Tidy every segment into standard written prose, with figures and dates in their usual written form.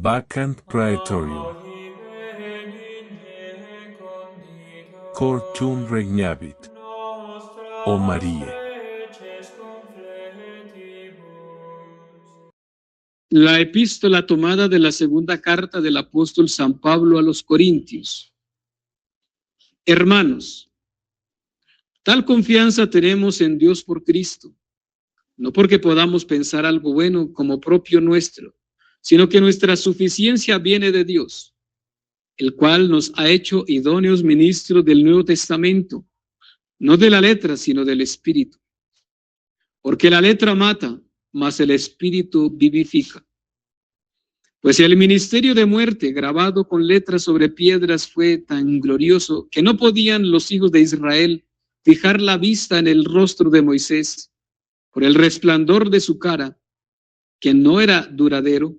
Vacant praetorium. Cor tuum regnavit. O Marie. La epístola tomada de la segunda carta del apóstol San Pablo a los Corintios. Hermanos, tal confianza tenemos en Dios por Cristo, no porque podamos pensar algo bueno como propio nuestro, sino que nuestra suficiencia viene de Dios, el cual nos ha hecho idóneos ministros del Nuevo Testamento, no de la letra, sino del Espíritu. Porque la letra mata, mas el Espíritu vivifica. Pues el ministerio de muerte grabado con letras sobre piedras fue tan glorioso que no podían los hijos de Israel fijar la vista en el rostro de Moisés por el resplandor de su cara, que no era duradero.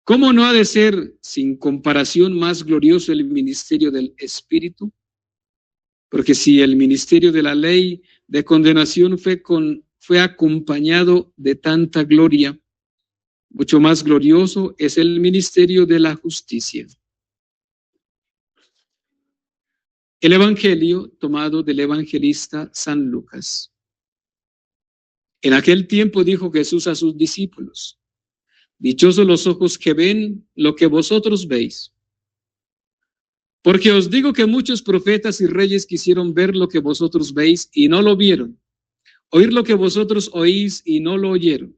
¿Cómo no ha de ser sin comparación más glorioso el ministerio del Espíritu? Porque si el ministerio de la ley de condenación fue acompañado de tanta gloria, mucho más glorioso es el ministerio de la justicia. El Evangelio tomado del evangelista San Lucas. En aquel tiempo dijo Jesús a sus discípulos: dichosos los ojos que ven lo que vosotros veis. Porque os digo que muchos profetas y reyes quisieron ver lo que vosotros veis y no lo vieron, oír lo que vosotros oís y no lo oyeron.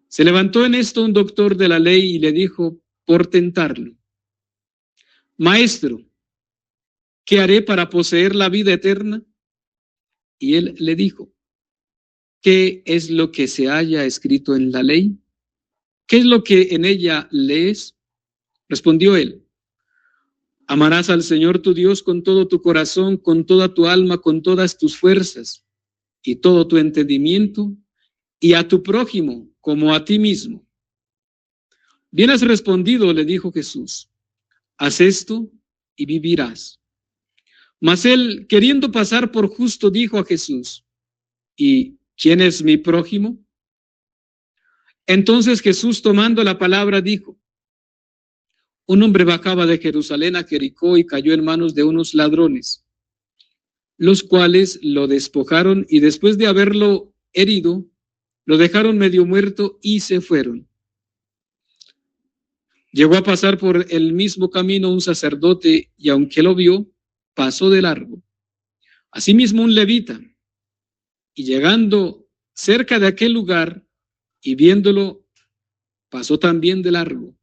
Se levantó en esto un doctor de la ley y le dijo, por tentarlo: Maestro, ¿qué haré para poseer la vida eterna? Y él le dijo, ¿qué es lo que se halla escrito en la ley? ¿Qué es lo que en ella lees? Respondió él, amarás al Señor tu Dios con todo tu corazón, con toda tu alma, con todas tus fuerzas y todo tu entendimiento, y a tu prójimo como a ti mismo. Bien has respondido, le dijo Jesús, haz esto y vivirás. Mas él, queriendo pasar por justo, dijo a Jesús, ¿y quién es mi prójimo? Entonces Jesús, tomando la palabra, dijo, un hombre bajaba de Jerusalén a Jericó y cayó en manos de unos ladrones, los cuales lo despojaron y después de haberlo herido, lo dejaron medio muerto y se fueron. Llegó a pasar por el mismo camino un sacerdote y aunque lo vio, pasó de largo. Asimismo un levita, y llegando cerca de aquel lugar y viéndolo, pasó también de largo.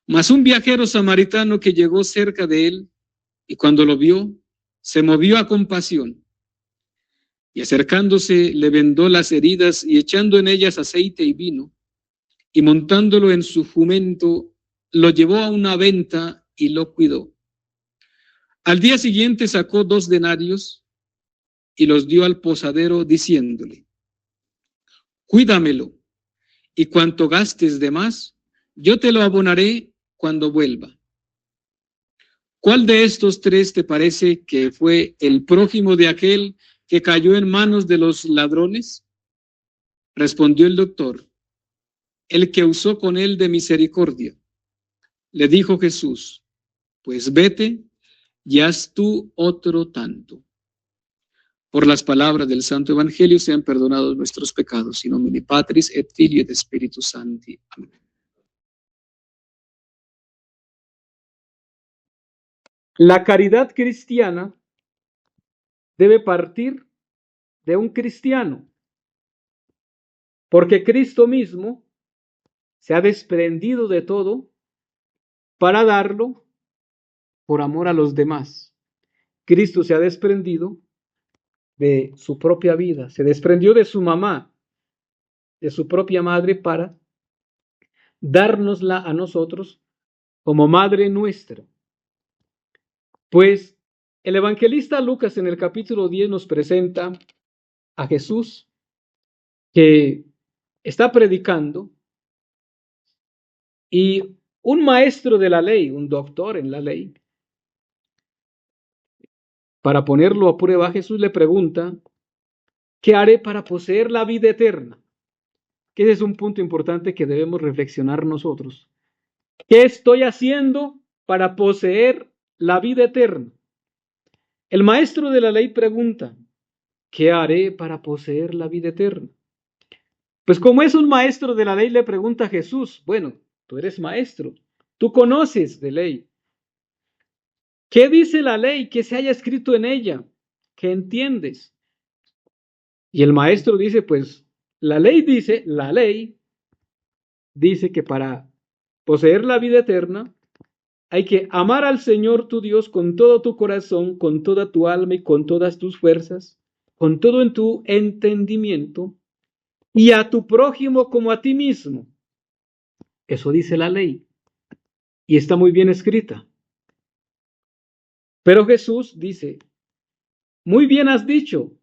Mas un viajero samaritano que llegó cerca de él y cuando lo vio, se movió a compasión y acercándose le vendó las heridas y echando en ellas aceite y vino y montándolo en su jumento, lo llevó a una venta y lo cuidó. Al día siguiente sacó 2 denarios y los dio al posadero diciéndole, cuídamelo y cuanto gastes de más, yo te lo abonaré cuando vuelva. ¿Cuál de estos 3 te parece que fue el prójimo de aquel que cayó en manos de los ladrones? Respondió el doctor, el que usó con él de misericordia. Le dijo Jesús, pues vete y haz tú otro tanto. Por las palabras del Santo Evangelio sean perdonados nuestros pecados, in nomine Patris et Filii et Spiritus Sancti. Amén. La caridad cristiana debe partir de un cristiano, porque Cristo mismo se ha desprendido de todo para darlo por amor a los demás. Cristo se ha desprendido de su propia vida, se desprendió de su mamá, de su propia madre, para dárnosla a nosotros como madre nuestra. Pues el evangelista Lucas en el capítulo 10 nos presenta a Jesús que está predicando y un maestro de la ley, un doctor en la ley, para ponerlo a prueba, Jesús le pregunta, ¿qué haré para poseer la vida eterna? que ese es un punto importante que debemos reflexionar nosotros. ¿Qué estoy haciendo para poseer la vida eterna? El maestro de la ley pregunta, ¿qué haré para poseer la vida eterna? Pues como es un maestro de la ley, le pregunta a Jesús, bueno, tú eres maestro, tú conoces de ley. ¿Qué dice la ley? ¿Qué se haya escrito en ella? ¿Qué entiendes? Y el maestro dice, pues la ley dice que para poseer la vida eterna hay que amar al Señor tu Dios con todo tu corazón, con toda tu alma y con todas tus fuerzas, con todo en tu entendimiento, y a tu prójimo como a ti mismo. Eso dice la ley y está muy bien escrita. Pero Jesús dice, muy bien has dicho,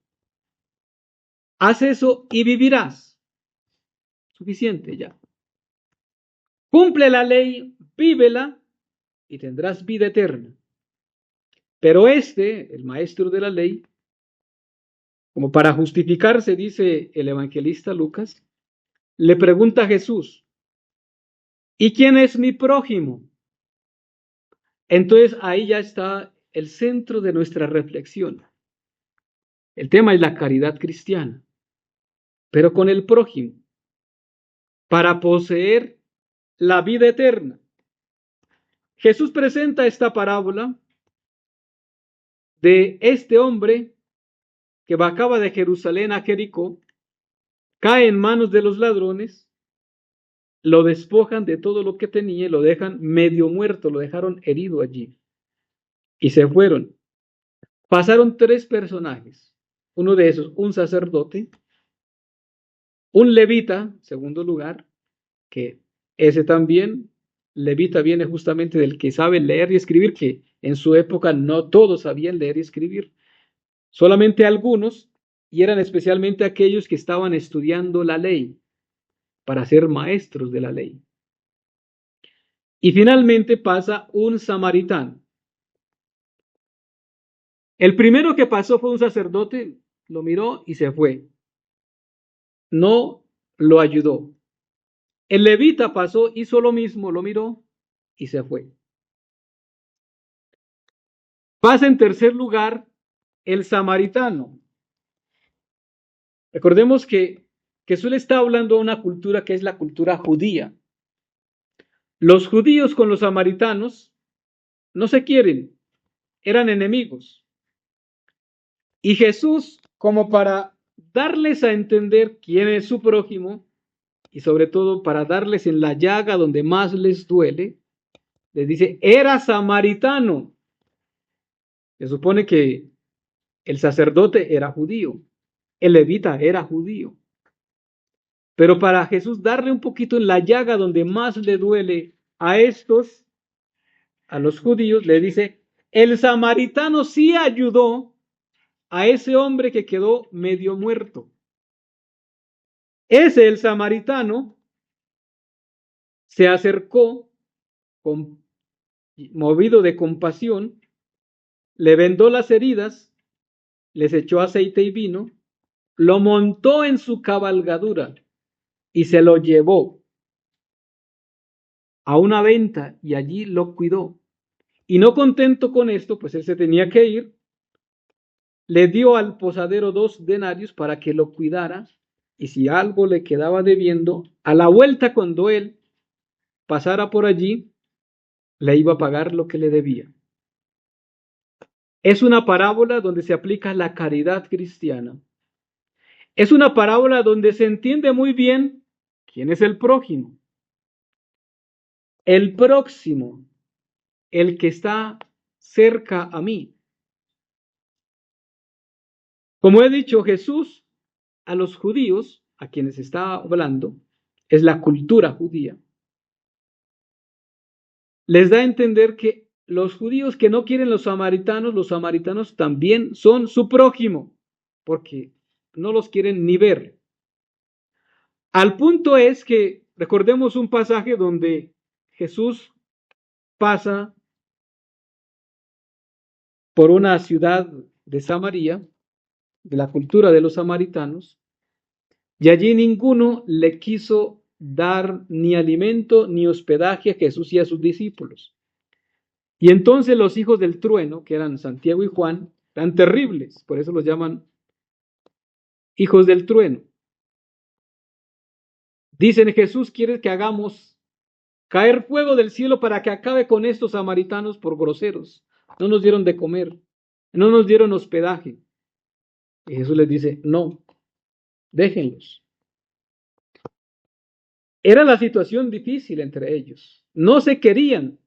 haz eso y vivirás. Suficiente ya. Cumple la ley, vívela y tendrás vida eterna. Pero el maestro de la ley, como para justificarse, dice el evangelista Lucas, le pregunta a Jesús, ¿y quién es mi prójimo? Entonces ahí ya está el centro de nuestra reflexión. El tema es la caridad cristiana, pero con el prójimo, para poseer la vida eterna. Jesús presenta esta parábola de este hombre que bajaba de Jerusalén a Jericó, cae en manos de los ladrones, lo despojan de todo lo que tenía, lo dejan medio muerto, lo dejaron herido allí y se fueron. Pasaron tres personajes, uno de esos, un sacerdote, un levita, segundo lugar, que ese también, levita viene justamente del que sabe leer y escribir, que en su época no todos sabían leer y escribir, solamente algunos, y eran especialmente aquellos que estaban estudiando la ley para ser maestros de la ley. Y finalmente pasa un samaritano. El primero que pasó fue un sacerdote, lo miró y se fue. No lo ayudó. El levita pasó, hizo lo mismo, lo miró y se fue. Pasa en tercer lugar el samaritano. Recordemos que Jesús le está hablando a una cultura que es la cultura judía. Los judíos con los samaritanos no se quieren, eran enemigos. Y Jesús, como para darles a entender quién es su prójimo, y sobre todo para darles en la llaga donde más les duele, les dice, era samaritano. Se supone que el sacerdote era judío, el levita era judío. Pero para Jesús darle un poquito en la llaga donde más le duele a estos, a los judíos, le dice, el samaritano sí ayudó a ese hombre que quedó medio muerto. Ese, el samaritano, se acercó, movido de compasión, le vendó las heridas, les echó aceite y vino, lo montó en su cabalgadura y se lo llevó a una venta y allí lo cuidó. Y no contento con esto, pues él se tenía que ir, le dio al posadero 2 denarios para que lo cuidara y si algo le quedaba debiendo, a la vuelta cuando él pasara por allí, le iba a pagar lo que le debía. Es una parábola donde se aplica la caridad cristiana. Es una parábola donde se entiende muy bien quién es el prójimo. El próximo, el que está cerca a mí. Como he dicho, Jesús a los judíos, a quienes está hablando, es la cultura judía. Les da a entender que los judíos que no quieren los samaritanos también son su prójimo, porque no los quieren ni ver. Al punto es que recordemos un pasaje donde Jesús pasa por una ciudad de Samaria, de la cultura de los samaritanos, Y allí ninguno le quiso dar ni alimento ni hospedaje a Jesús y a sus discípulos. Y entonces los hijos del trueno, que eran Santiago y Juan, eran terribles, por eso los llaman hijos del trueno. Dicen: Jesús quiere que hagamos caer fuego del cielo para que acabe con estos samaritanos por groseros. No nos dieron de comer, no nos dieron hospedaje. Y Jesús les dice: no, déjenlos. Era la situación difícil entre ellos. No se querían,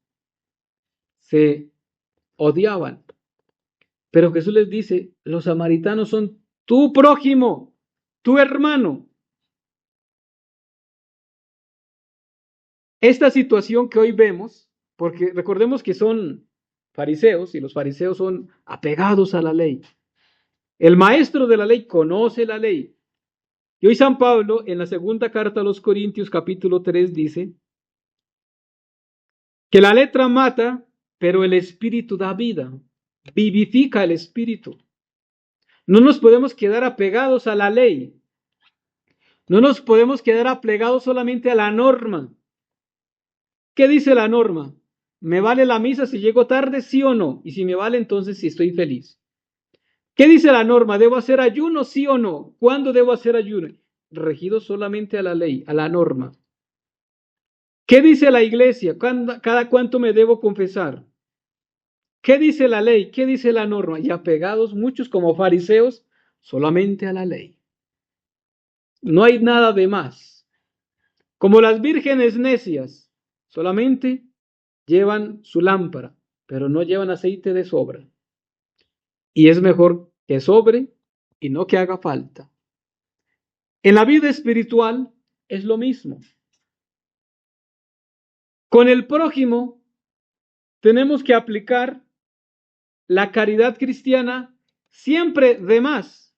se odiaban. Pero Jesús les dice: los samaritanos son tu prójimo, tu hermano. Esta situación que hoy vemos, porque recordemos que son fariseos y los fariseos son apegados a la ley. El maestro de la ley conoce la ley. Y hoy San Pablo, en la segunda carta a los Corintios, capítulo 3, dice que la letra mata, pero el espíritu da vida, vivifica el espíritu. No nos podemos quedar apegados a la ley. No nos podemos quedar apegados solamente a la norma. ¿Qué dice la norma? ¿Me vale la misa si llego tarde, sí o no? Y si me vale, entonces sí estoy feliz. ¿Qué dice la norma? ¿Debo hacer ayuno, sí o no? ¿Cuándo debo hacer ayuno? Regido solamente a la ley, a la norma. ¿Qué dice la iglesia? ¿Cada cuánto me debo confesar? ¿Qué dice la ley? ¿Qué dice la norma? Y apegados muchos como fariseos solamente a la ley. No hay nada de más. Como las vírgenes necias, solamente llevan su lámpara, pero no llevan aceite de sobra. Y es mejor que sobre y no que haga falta. En la vida espiritual es lo mismo. Con el prójimo tenemos que aplicar la caridad cristiana siempre de más.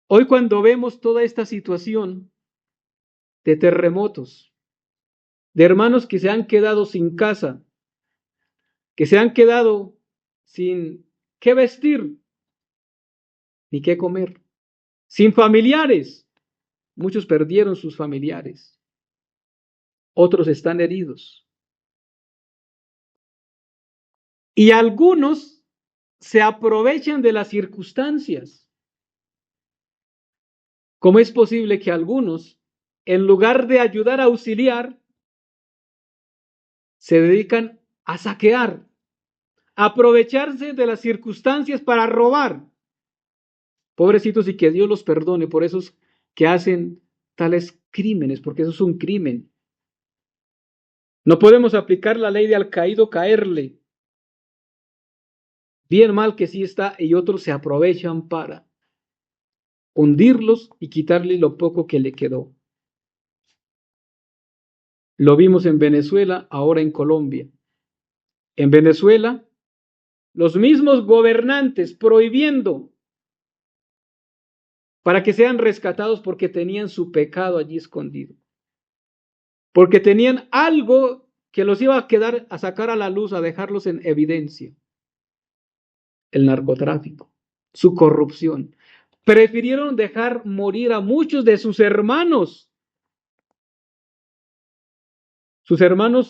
Hoy cuando vemos toda esta situación de terremotos, de hermanos que se han quedado sin casa, que se han quedado sin qué vestir ni qué comer, sin familiares, muchos perdieron sus familiares, otros están heridos. Y algunos se aprovechan de las circunstancias. ¿Cómo es posible que algunos, en lugar de ayudar a auxiliar, se dedican a saquear, a aprovecharse de las circunstancias para robar? Pobrecitos, y que Dios los perdone por esos que hacen tales crímenes, porque eso es un crimen. No podemos aplicar la ley de al caído caerle. Bien mal que sí está, y otros se aprovechan para hundirlos y quitarle lo poco que le quedó. Lo vimos en Venezuela, ahora en Colombia. En Venezuela, los mismos gobernantes prohibiendo para que sean rescatados porque tenían su pecado allí escondido. Porque tenían algo que los iba a sacar a la luz, a dejarlos en evidencia. El narcotráfico, su corrupción. Prefirieron dejar morir a muchos de sus hermanos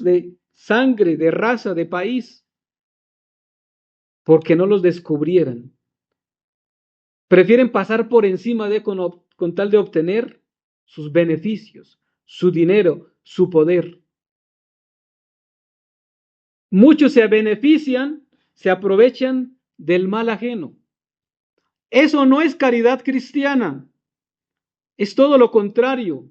de sangre, de raza, de país, porque no los descubrieran. Prefieren pasar por encima con tal de obtener sus beneficios, su dinero, su poder. Muchos se benefician, se aprovechan del mal ajeno. Eso no es caridad cristiana, es todo lo contrario.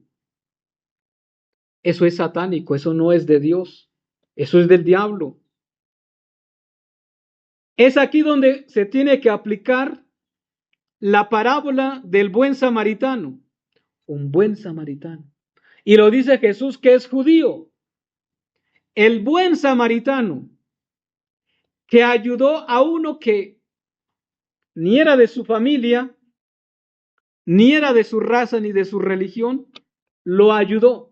Eso es satánico, eso no es de Dios, eso es del diablo. Es aquí donde se tiene que aplicar la parábola del buen samaritano. Un buen samaritano. Y lo dice Jesús, que es judío. El buen samaritano que ayudó a uno que ni era de su familia, ni era de su raza, ni de su religión, lo ayudó.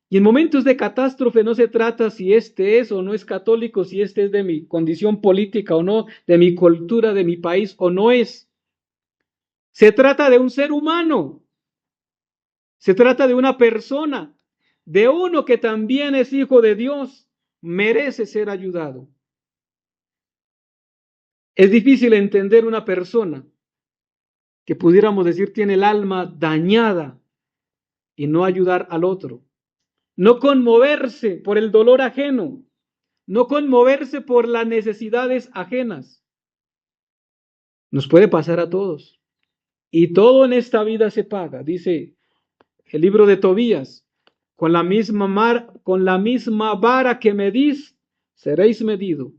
Y en momentos de catástrofe no se trata si este es o no es católico, si este es de mi condición política o no, de mi cultura, de mi país o no es. Se trata de un ser humano. Se trata de una persona, de uno que también es hijo de Dios, merece ser ayudado. Es difícil entender una persona que pudiéramos decir tiene el alma dañada y no ayudar al otro. No conmoverse por el dolor ajeno, no conmoverse por las necesidades ajenas. Nos puede pasar a todos. Y todo en esta vida se paga, dice el libro de Tobías. Con la misma vara que medís, seréis medido.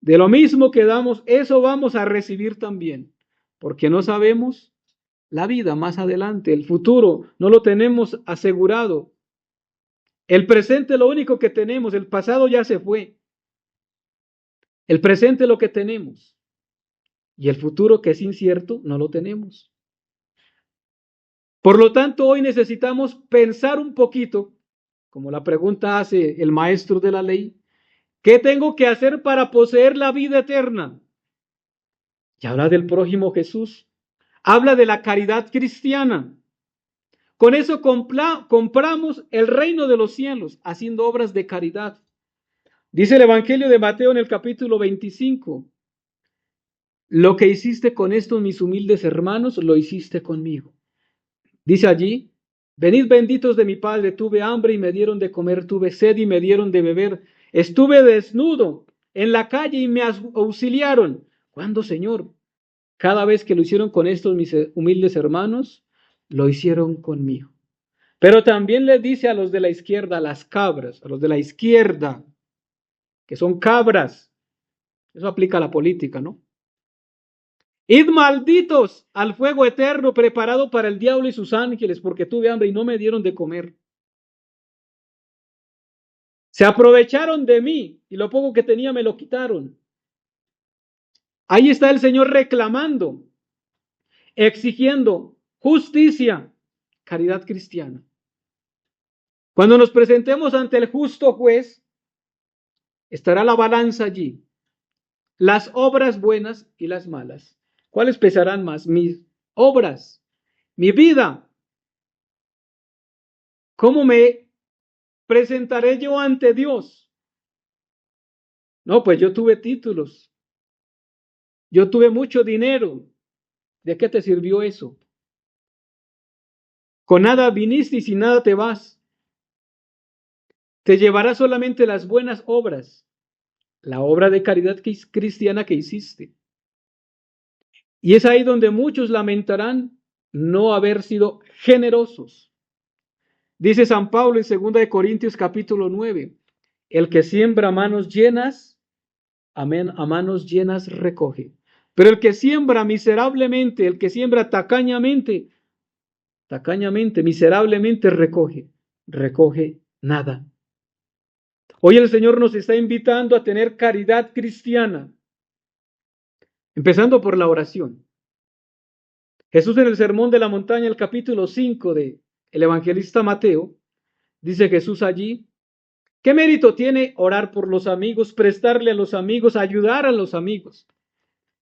De lo mismo que damos, eso vamos a recibir también, porque no sabemos la vida más adelante, el futuro, no lo tenemos asegurado. El presente lo único que tenemos, el pasado ya se fue. El presente es lo que tenemos. Y el futuro, que es incierto, no lo tenemos. Por lo tanto, hoy necesitamos pensar un poquito, como la pregunta hace el maestro de la ley, ¿qué tengo que hacer para poseer la vida eterna? Y habla del prójimo Jesús. Habla de la caridad cristiana. Con eso compramos el reino de los cielos, haciendo obras de caridad. Dice el Evangelio de Mateo en el capítulo 25. Lo que hiciste con estos mis humildes hermanos, lo hiciste conmigo. Dice allí, venid benditos de mi Padre, tuve hambre y me dieron de comer, tuve sed y me dieron de beber, estuve desnudo en la calle y me auxiliaron. ¿Cuándo, Señor? Cada vez que lo hicieron con estos mis humildes hermanos, lo hicieron conmigo. Pero también les dice a los de la izquierda, las cabras, a los de la izquierda, que son cabras. Eso aplica a la política, ¿no? Id malditos al fuego eterno preparado para el diablo y sus ángeles, porque tuve hambre y no me dieron de comer. Se aprovecharon de mí y lo poco que tenía me lo quitaron. Ahí está el Señor reclamando, exigiendo justicia, caridad cristiana. Cuando nos presentemos ante el justo juez, estará la balanza allí, las obras buenas y las malas. ¿Cuáles pesarán más? Mis obras, mi vida. ¿Cómo me presentaré yo ante Dios? No, pues yo tuve títulos, yo tuve mucho dinero. ¿De qué te sirvió eso? Con nada viniste y sin nada te vas. Te llevará solamente las buenas obras, la obra de caridad cristiana que hiciste. Y es ahí donde muchos lamentarán no haber sido generosos. Dice San Pablo en 2 de Corintios capítulo 9, el que siembra manos llenas, amén, a manos llenas recoge. Pero el que siembra miserablemente, el que siembra tacañamente, miserablemente recoge nada. Hoy el Señor nos está invitando a tener caridad cristiana, empezando por la oración. Jesús en el Sermón de la Montaña, el capítulo 5 de el evangelista Mateo, dice Jesús allí, ¿qué mérito tiene orar por los amigos, prestarle a los amigos, ayudar a los amigos?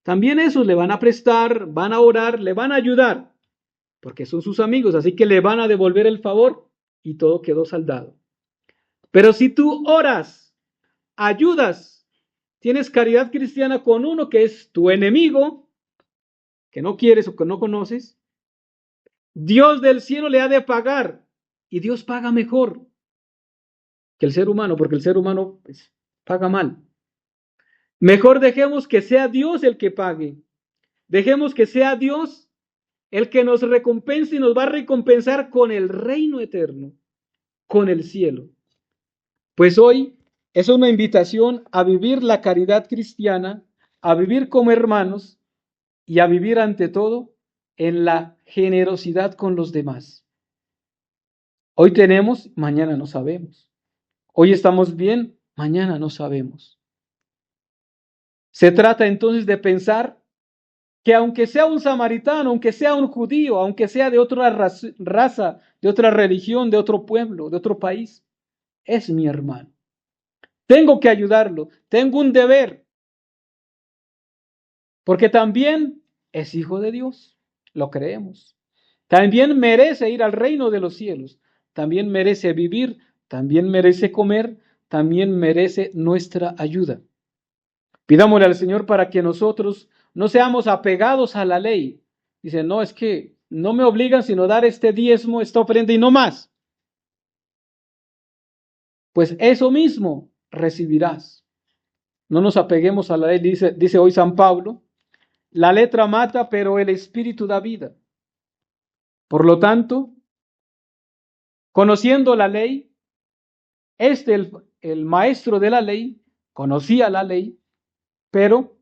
También esos le van a prestar, van a orar, le van a ayudar, porque son sus amigos, así que le van a devolver el favor y todo quedó saldado. Pero si tú oras, ayudas, tienes caridad cristiana con uno que es tu enemigo, que no quieres o que no conoces, Dios del cielo le ha de pagar y Dios paga mejor que el ser humano, porque el ser humano pues, paga mal. Mejor dejemos que sea Dios el que pague. Dejemos que sea Dios el que nos recompense y nos va a recompensar con el reino eterno, con el cielo. Pues hoy es una invitación a vivir la caridad cristiana, a vivir como hermanos y a vivir ante todo en la generosidad con los demás. Hoy tenemos, mañana no sabemos. Hoy estamos bien, mañana no sabemos. Se trata entonces de pensar que aunque sea un samaritano, aunque sea un judío, aunque sea de otra raza, de otra religión, de otro pueblo, de otro país, es mi hermano. Tengo que ayudarlo, tengo un deber. Porque también es hijo de Dios, lo creemos. También merece ir al reino de los cielos, también merece vivir, también merece comer, también merece nuestra ayuda. Pidámosle al Señor para que nosotros no seamos apegados a la ley. Dice, no, es que no me obligan sino dar este diezmo, esta ofrenda y no más. Pues eso mismo recibirás. No nos apeguemos a la ley, dice hoy San Pablo. La letra mata, pero el espíritu da vida. Por lo tanto, conociendo la ley, el maestro de la ley, conocía la ley, pero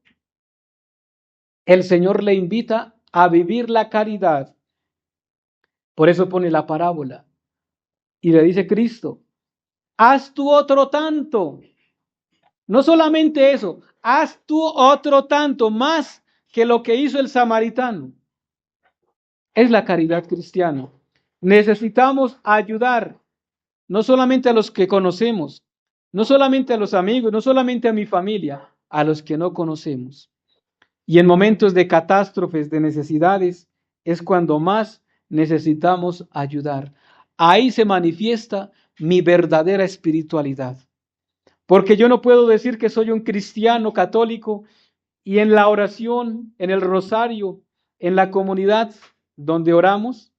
el Señor le invita a vivir la caridad. Por eso pone la parábola. Y le dice Cristo, haz tú otro tanto. No solamente eso, haz tú otro tanto, más que lo que hizo el samaritano. Es la caridad cristiana. Necesitamos ayudar, no solamente a los que conocemos, no solamente a los amigos, no solamente a mi familia, a los que no conocemos. Y en momentos de catástrofes, de necesidades, es cuando más necesitamos ayudar. Ahí se manifiesta mi verdadera espiritualidad. Porque yo no puedo decir que soy un cristiano católico y en la oración, en el rosario, en la comunidad donde oramos,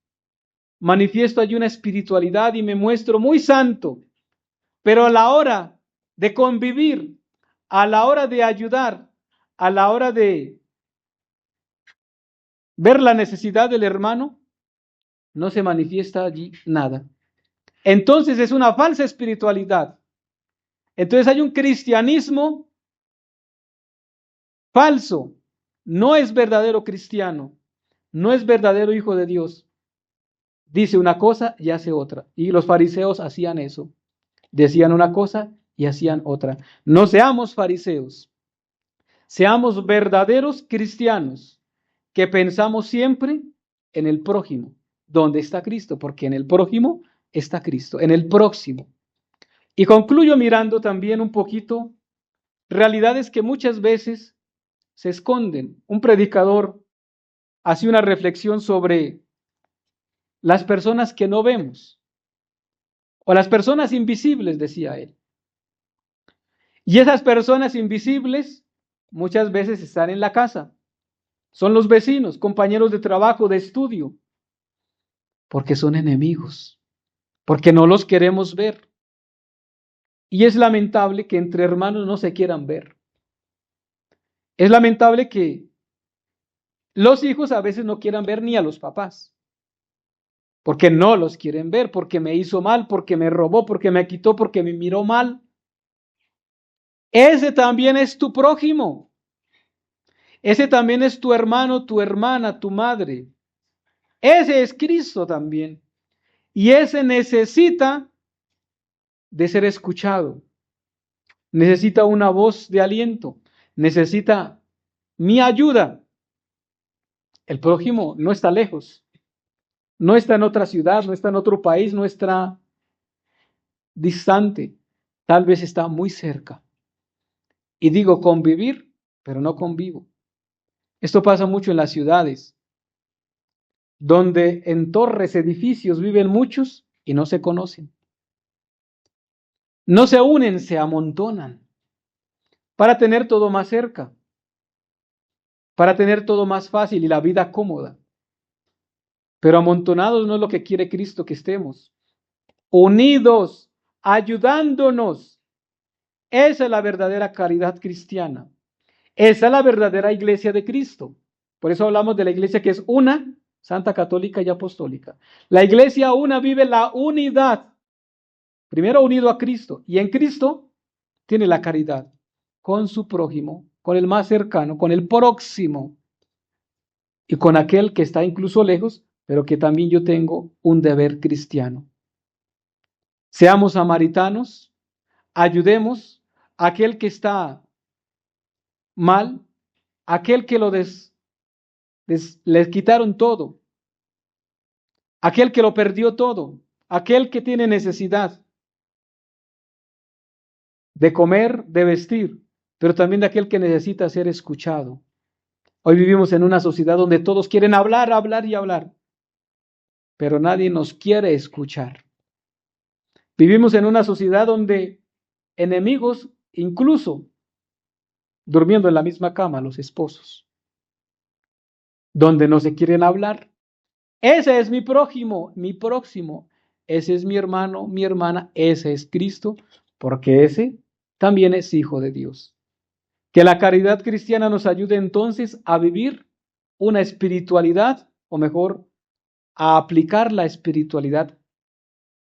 manifiesto allí una espiritualidad y me muestro muy santo. Pero a la hora de convivir, a la hora de ayudar, a la hora de ver la necesidad del hermano, no se manifiesta allí nada. Entonces es una falsa espiritualidad. Entonces hay un cristianismo falso. No es verdadero cristiano. No es verdadero hijo de Dios. Dice una cosa y hace otra. Y los fariseos hacían eso. Decían una cosa y hacían otra. No seamos fariseos. Seamos verdaderos cristianos que pensamos siempre en el prójimo. ¿Dónde está Cristo? Porque en el prójimo está Cristo, en el próximo. Y concluyo mirando también un poquito realidades que muchas veces se esconden. Un predicador hacía una reflexión sobre las personas que no vemos, o las personas invisibles, decía él. Y esas personas invisibles muchas veces están en la casa. Son los vecinos, compañeros de trabajo, de estudio, porque son enemigos, porque no los queremos ver. Y es lamentable que entre hermanos no se quieran ver. Es lamentable que los hijos a veces no quieran ver ni a los papás, porque no los quieren ver, porque me hizo mal, porque me robó, porque me quitó, porque me miró mal. Ese también es tu prójimo. Ese también es tu hermano, tu hermana, tu madre. Ese es Cristo también. Y ese necesita de ser escuchado. Necesita una voz de aliento. Necesita mi ayuda. El prójimo no está lejos. No está en otra ciudad, no está en otro país, no está distante. Tal vez está muy cerca. Y digo convivir, pero no convivo. Esto pasa mucho en las ciudades, donde en torres, edificios viven muchos y no se conocen. No se unen, se amontonan para tener todo más cerca, para tener todo más fácil y la vida cómoda. Pero amontonados no es lo que quiere Cristo que estemos. Unidos, ayudándonos. Esa es la verdadera caridad cristiana. Esa es la verdadera iglesia de Cristo. Por eso hablamos de la iglesia que es una, santa, católica y apostólica. La iglesia una vive la unidad. Primero unido a Cristo. Y en Cristo tiene la caridad con su prójimo, con el más cercano, con el próximo. Y con aquel que está incluso lejos, pero que también yo tengo un deber cristiano. Seamos samaritanos, ayudemos a aquel que está mal, aquel que les quitaron todo, aquel que lo perdió todo, aquel que tiene necesidad de comer, de vestir, pero también de aquel que necesita ser escuchado. Hoy vivimos en una sociedad donde todos quieren hablar, hablar y hablar, pero nadie nos quiere escuchar. Vivimos en una sociedad donde enemigos, incluso durmiendo en la misma cama, los esposos, donde no se quieren hablar. Ese es mi prójimo, mi próximo. Ese es mi hermano, mi hermana, ese es Cristo, porque ese también es hijo de Dios. Que la caridad cristiana nos ayude entonces a vivir una espiritualidad, o mejor, a aplicar la espiritualidad,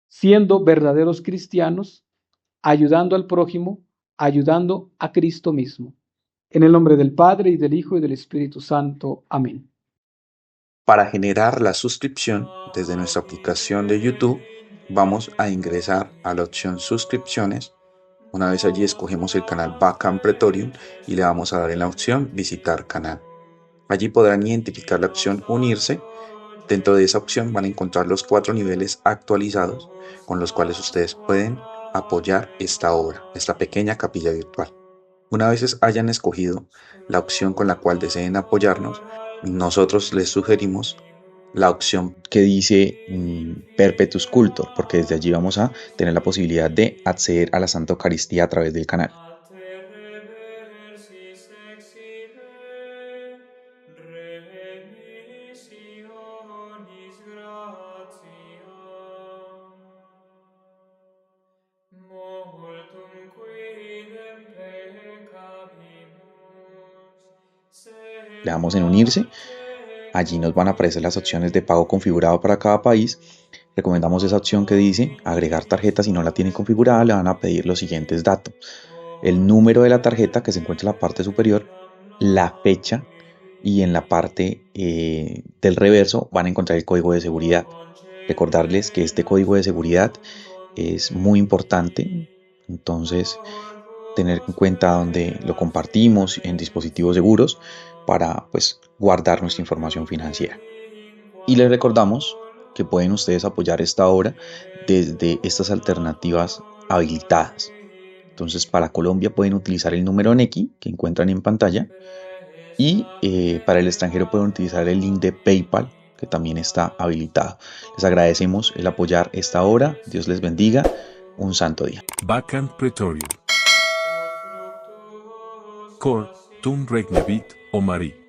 siendo verdaderos cristianos, ayudando al prójimo, ayudando a Cristo mismo. En el nombre del Padre, y del Hijo, y del Espíritu Santo. Amén. Para generar la suscripción desde nuestra aplicación de YouTube, vamos a ingresar a la opción suscripciones. Una vez allí escogemos el canal Bacam Pretorium y le vamos a dar en la opción visitar canal. Allí podrán identificar la opción unirse. Dentro de esa opción van a encontrar los 4 niveles actualizados con los cuales ustedes pueden apoyar esta obra, esta pequeña capilla virtual. Una vez hayan escogido la opción con la cual deseen apoyarnos, nosotros les sugerimos la opción que dice Perpetus Cultor, porque desde allí vamos a tener la posibilidad de acceder a la Santa Eucaristía a través del canal. Le damos en unirse. Allí nos van a aparecer las opciones de pago configurado para cada país. Recomendamos esa opción que dice agregar tarjeta. Si no la tienen configurada, le van a pedir los siguientes datos: el número de la tarjeta, que se encuentra en la parte superior, la fecha, y en la parte del reverso van a encontrar el código de seguridad. Recordarles que este código de seguridad es muy importante, entonces tener en cuenta donde lo compartimos en dispositivos seguros para pues guardar nuestra información financiera. Y les recordamos que pueden ustedes apoyar esta obra desde estas alternativas habilitadas. Entonces, para Colombia pueden utilizar el número Nequi que encuentran en pantalla, y para el extranjero pueden utilizar el link de PayPal, que también está habilitado. Les agradecemos el apoyar esta obra. Dios les bendiga. Un santo día. Bacam Pretorium. Cor tum regnavit, o Marie.